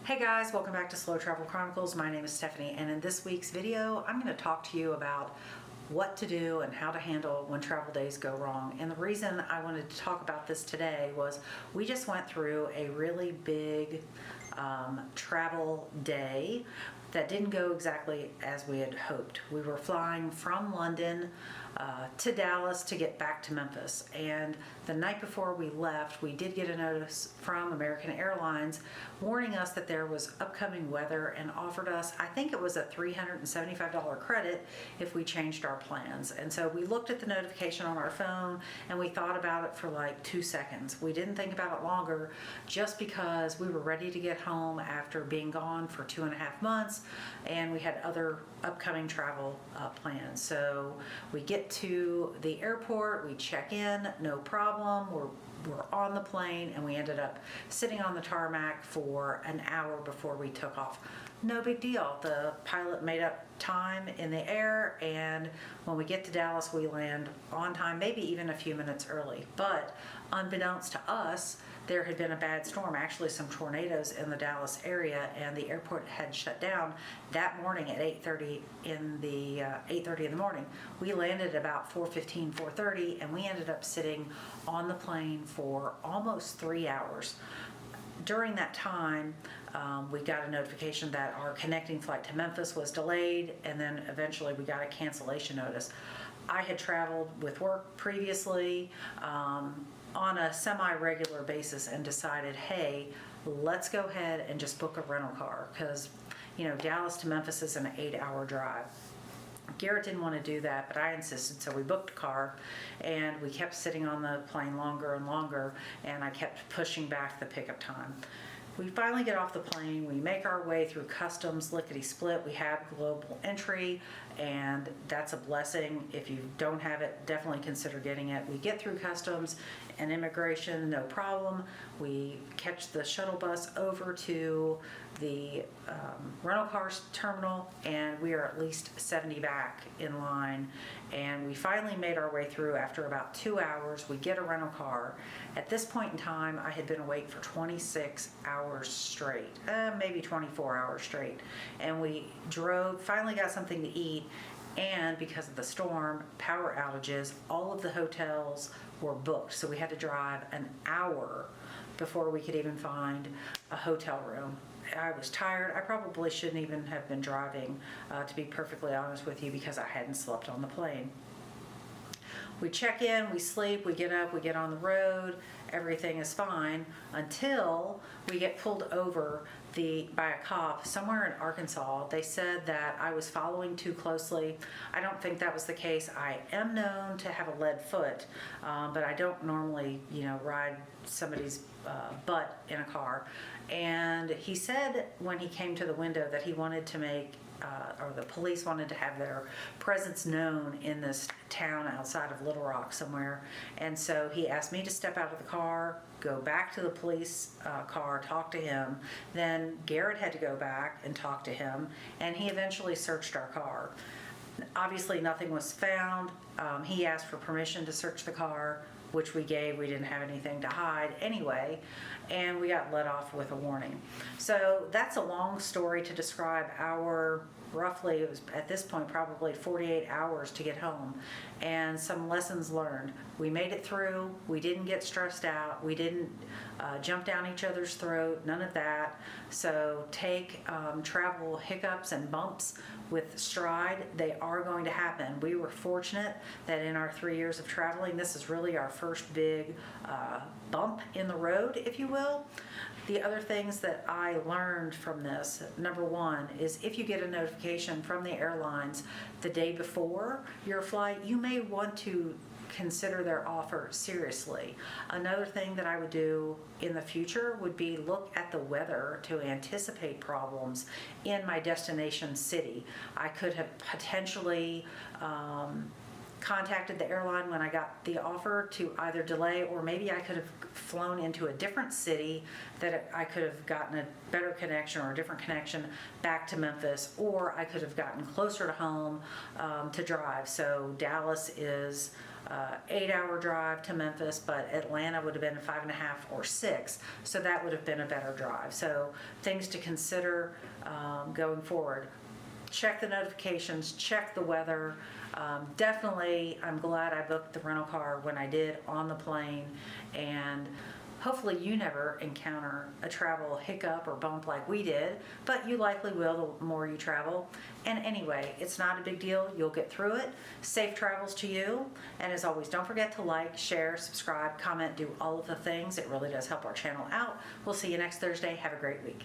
Hey guys, welcome back to Slow Travel Chronicles. My name is Stephanie, and in this week's video, I'm going to talk to you about what to do and how to handle when travel days go wrong. And the reason I wanted to talk about this today was we just went through a really big travel day that didn't go exactly as we had hoped. We were flying from London to Dallas to get back to Memphis, and the night before we left, we did get a notice from American Airlines warning us that there was upcoming weather and offered us, I think it was a $375 credit if we changed our plans. And so we looked at the notification on our phone and we thought about it for like 2 seconds. We didn't think about it longer just because we were ready to get home after being gone for 2.5 months, and we had other upcoming travel plans. So we get to the airport, we check in, no problem. We're on the plane, and we ended up sitting on the tarmac for an hour before we took off. No big deal. The pilot made up time in the air, and when we get to Dallas, we land on time, maybe even a few minutes early. But unbeknownst to us, there had been a bad storm, actually some tornadoes in the Dallas area, and the airport had shut down that morning at 8:30 in the morning. We landed about 4:15, 4:30, and we ended up sitting on the plane for almost 3 hours. During that time, we got a notification that our connecting flight to Memphis was delayed, and then eventually we got a cancellation notice. I had traveled with work previously on a semi-regular basis and decided, hey, let's go ahead and just book a rental car because, Dallas to Memphis is an 8-hour drive. Garrett didn't want to do that, but I insisted, so we booked a car, and we kept sitting on the plane longer and longer, and I kept pushing back the pickup time. We finally get off the plane, we make our way through customs, lickety-split. We have global entry, and that's a blessing. If you don't have it, definitely consider getting it. We get through customs and immigration, no problem. We catch the shuttle bus over to the rental car terminal, and we are at least 70 back in line, and we finally made our way through. After about 2 hours, we get a rental car. At this point in time, I had been awake for 26 hours straight, maybe 24 hours straight, and we drove, finally got something to eat, and because of the storm, power outages, all of the hotels were booked, so we had to drive an hour before we could even find a hotel room. I was tired. I probably shouldn't even have been driving, to be perfectly honest with you, because I hadn't slept on the plane. We check in, we sleep, we get up, we get on the road, everything is fine until we get pulled over by a cop somewhere in Arkansas. They said that I was following too closely. I don't think that was the case. I am known to have a lead foot, but I don't normally, ride somebody's butt in a car. And he said when he came to the window that he wanted to make or the police wanted to have their presence known in this town outside of Little Rock somewhere. And so he asked me to step out of the car, go back to the police car, talk to him. Then Garrett had to go back and talk to him, and he eventually searched our car. Obviously nothing was found. He asked for permission to search the car, which we gave. We didn't have anything to hide anyway, and we got let off with a warning. So that's a long story to describe our roughly, it was at this point probably 48 hours to get home, and some lessons learned. We made it through. We didn't get stressed out. We didn't jump down each other's throat, none of that. So take travel hiccups and bumps with stride. They are going to happen. We were fortunate that in our 3 years of traveling, this is really our first big bump in the road, if you will. The other things that I learned from this, number one, is if you get a notification from the airlines the day before your flight, you may want to consider their offer seriously. Another thing that I would do in the future would be look at the weather to anticipate problems in my destination city. I could have potentially contacted the airline when I got the offer to either delay, or maybe I could have flown into a different city that I could have gotten a better connection or a different connection back to Memphis, or I could have gotten closer to home to drive. So Dallas is 8-hour drive to Memphis, but Atlanta would have been 5.5 or 6, so that would have been a better drive. So things to consider going forward. Check the notifications, check the weather. Definitely, I'm glad I booked the rental car when I did on the plane, and hopefully you never encounter a travel hiccup or bump like we did, but you likely will the more you travel. And anyway, it's not a big deal. You'll get through it. Safe travels to you. And as always, don't forget to like, share, subscribe, comment, do all of the things. It really does help our channel out. We'll see you next Thursday. Have a great week.